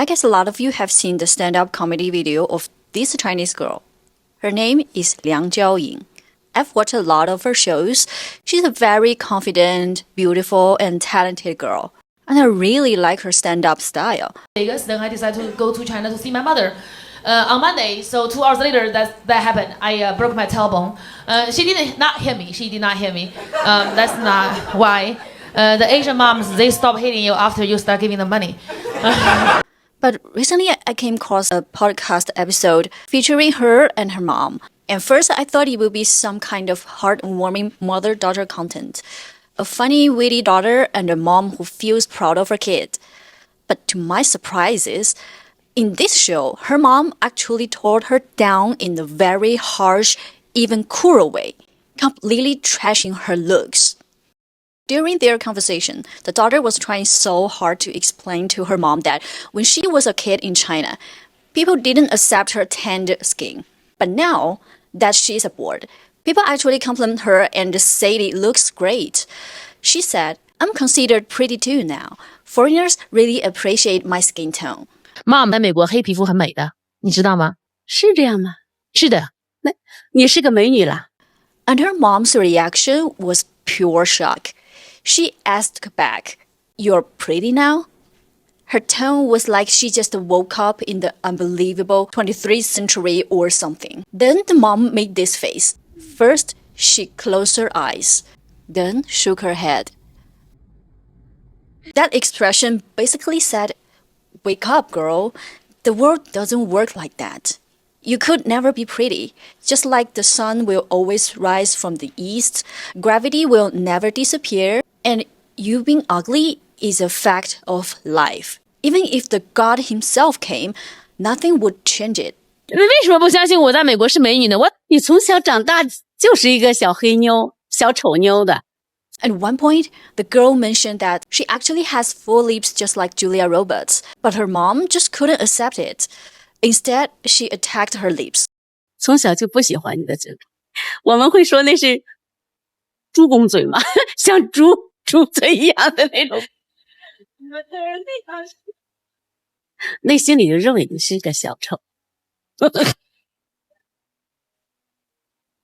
I guess a lot of you have seen the stand-up comedy video of this Chinese girl. Her name is Liang Jiaoying. I've watched a lot of her shows. She's a very confident, beautiful, and talented girl. And I really like her stand-up style. Vegas, then I decided to go to China to see my mother. On Monday, so 2 hours later, that happened. I broke my tailbone. She did not hit me. That's not why. The Asian moms, they stop hitting you after you start giving them money. But recently I came across a podcast episode featuring her and her mom. And first I thought it would be some kind of heartwarming mother-daughter content. A funny, witty daughter and a mom who feels proud of her kid. But to my surprises, in this show, her mom actually tore her down in a very harsh, even cruel way, completely trashing her looks. During their conversation, the daughter was trying so hard to explain to her mom that when she was a kid in China, people didn't accept her tanned skin. But now that she's aboard, people actually compliment her and say it looks great. She said, "I'm considered pretty too now. Foreigners really appreciate my skin tone." Mom, 在美国黑皮肤很美的，你知道吗？是这样吗？是的。那你是个美女啦。 And her mom's reaction was pure shock. She asked back, "You're pretty now?" Her tone was like she just woke up in the unbelievable 23rd century or something. Then the mom made this face. First, she closed her eyes, then shook her head. That expression basically said, "Wake up, girl. The world doesn't work like that. You could never be pretty. Just like the sun will always rise from the east, gravity will never disappear, and you being ugly is a fact of life. Even if the God himself came, nothing would change it." 你为什么不相信我在美国是美女呢？你从小长大就是一个小黑妞、小丑妞的。 At one point, the girl mentioned that she actually has full lips just like Julia Roberts, but her mom just couldn't accept it. Instead, she attacked her lips. 从小就不喜欢你的嘴，我们会说那是猪公嘴嘛，像猪嘴一样的那种。内心里就认为你是个小丑。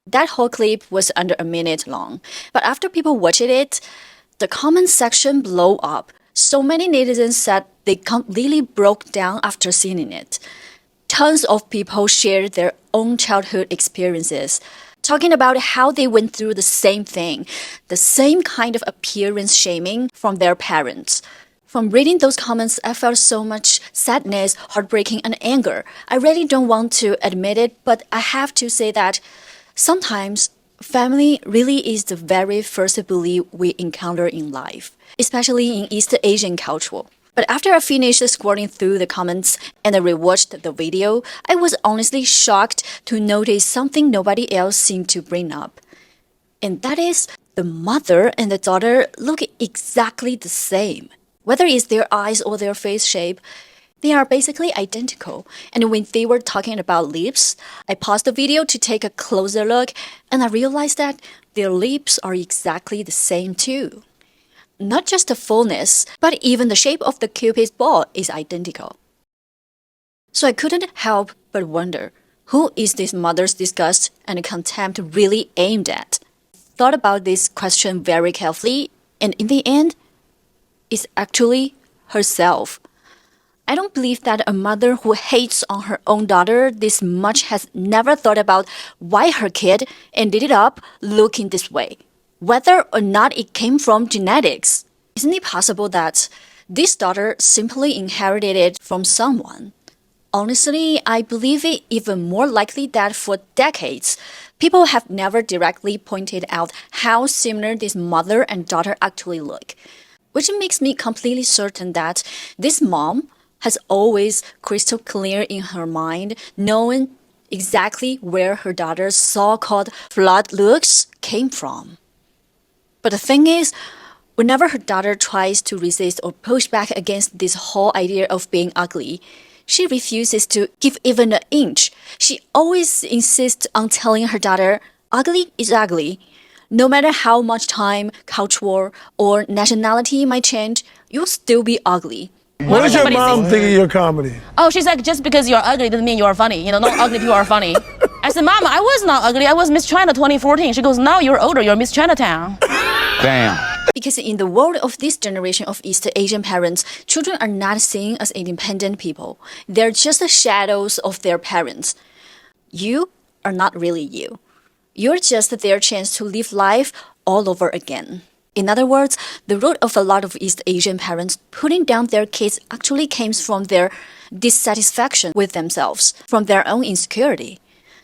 That whole clip was under a minute long, but after people watched it, the comment section blew up. So many netizens said they completely broke down after seeing it. Tons of people shared their own childhood experiences, talking about how they went through the same thing, the same kind of appearance shaming from their parents. From reading those comments, I felt so much sadness, heartbreaking, and anger. I really don't want to admit it, but I have to say that sometimes family really is the very first belief we encounter in life, especially in East Asian culture. But after I finished scrolling through the comments and I rewatched the video, I was honestly shocked to notice something nobody else seemed to bring up. And that is, the mother and the daughter look exactly the same. Whether it's their eyes or their face shape, they are basically identical. And when they were talking about lips, I paused the video to take a closer look, and I realized that their lips are exactly the same too. Not just the fullness, but even the shape of the Cupid's bow is identical. So I couldn't help but wonder, who is this mother's disgust and contempt really aimed at? Thought about this question very carefully, and in the end, it's actually herself. I don't believe that a mother who hates on her own daughter this much has never thought about why her kid ended up looking this way, whether or not it came from genetics. Isn't it possible that this daughter simply inherited it from someone? Honestly, I believe it even more likely that for decades, people have never directly pointed out how similar this mother and daughter actually look, which makes me completely certain that this mom has always crystal clear in her mind, knowing exactly where her daughter's so-called flawed looks came from. But the thing is, whenever her daughter tries to resist or push back against this whole idea of being ugly, she refuses to give even an inch. She always insists on telling her daughter, ugly is ugly. No matter how much time, culture, or nationality might change, you'll still be ugly. What does your mom think of your comedy? Oh, she's like, just because you're ugly doesn't mean you're funny. You know, not ugly people are funny. I said, Mama, I was not ugly. I was Miss China 2014. She goes, now you're older. You're Miss Chinatown. Damn. Because in the world of this generation of East Asian parents, children are not seen as independent people. They're just the shadows of their parents. You are not really you. You're just their chance to live life all over again. In other words, the root of a lot of East Asian parents putting down their kids actually comes from their dissatisfaction with themselves, from their own insecurity.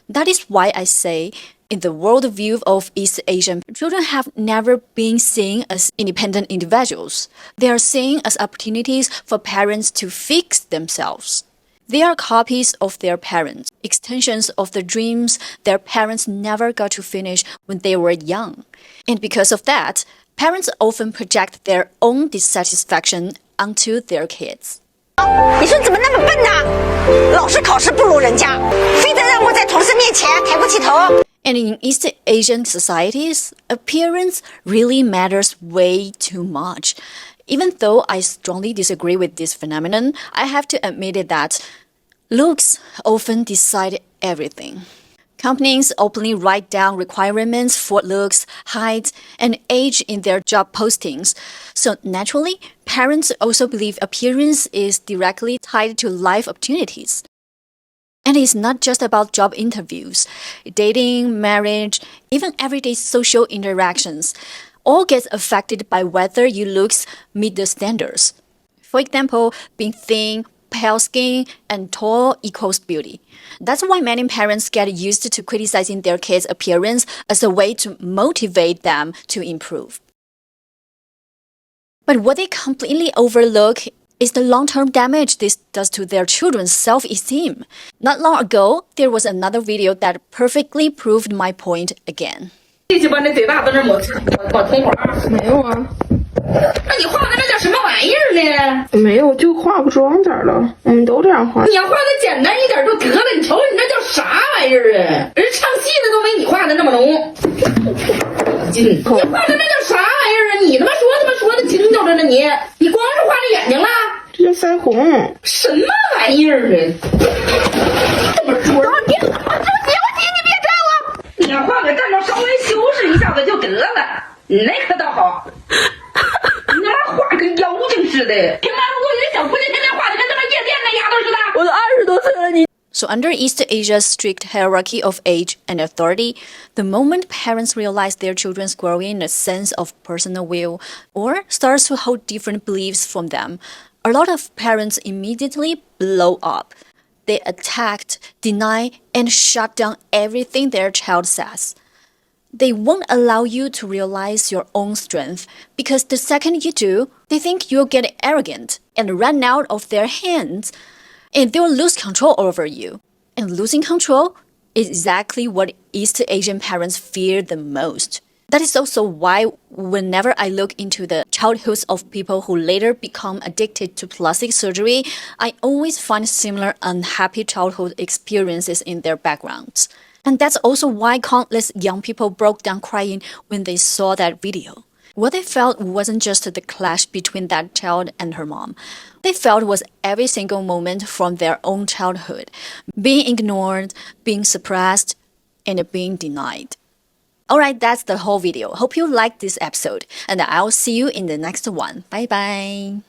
That is why I say, in the worldview of East Asian, children have never been seen as independent individuals. They are seen as opportunities for parents to fix themselves. They are copies of their parents, extensions of the dreams their parents never got to finish when they were young. And because of that, parents often project their own dissatisfaction onto their kids. 你说你怎么那么笨呢？老是考试不如人家，非得让我在同事面前抬不起头。 And in East Asian societies, appearance really matters way too much. Even though I strongly disagree with this phenomenon, I have to admit that looks often decide everything. Companies openly write down requirements for looks, height, and age in their job postings. So naturally, parents also believe appearance is directly tied to life opportunities. And it's not just about job interviews. Dating, marriage, even everyday social interactions all get affected by whether your looks meet the standards. For example, being thin, pale skin, and tall equals beauty. That's why many parents get used to criticizing their kids' appearance as a way to motivate them to improve. But what they completely overlook is the long-term damage this does to their children's self-esteem. Not long ago, there was another video that perfectly proved my point again. 一起把那嘴巴子那抹通红。没有啊。那你画的那叫什么玩意儿呢？没有，就画不装点了。我们都这样画。你要画的简单一点就得了，你瞅你那叫啥玩意儿啊？人唱戏的都没你画的那么浓。你画的那叫啥玩意儿啊？你他妈说的清楚着呢你。你光是画着眼睛了？这叫腮红。什么玩意儿啊？这么说。你别拽我。你要画个站着稍微修饰一下子就得了，那可倒好。你他妈画跟妖精似的，平常如果有小姑娘天天画的跟他妈夜店那丫头似的。我都20多岁了，你。So under East Asia's strict hierarchy of age and authority, the moment parents realize their children's growing a sense of personal will or starts to hold different beliefs from them, a lot of parents immediately blow up. They attack, deny, and shut down everything their child says. They won't allow you to realize your own strength because the second you do, they think you'll get arrogant and run out of their hands, and they'll lose control over you. And losing control is exactly what East Asian parents fear the most. That is also why whenever I look into the childhoods of people who later become addicted to plastic surgery, I always find similar unhappy childhood experiences in their backgrounds. And that's also why countless young people broke down crying when they saw that video. What they felt wasn't just the clash between that child and her mom. They felt was every single moment from their own childhood, being ignored, being suppressed, and being denied. Alright, that's the whole video. Hope you liked this episode, and I'll see you in the next one. Bye bye.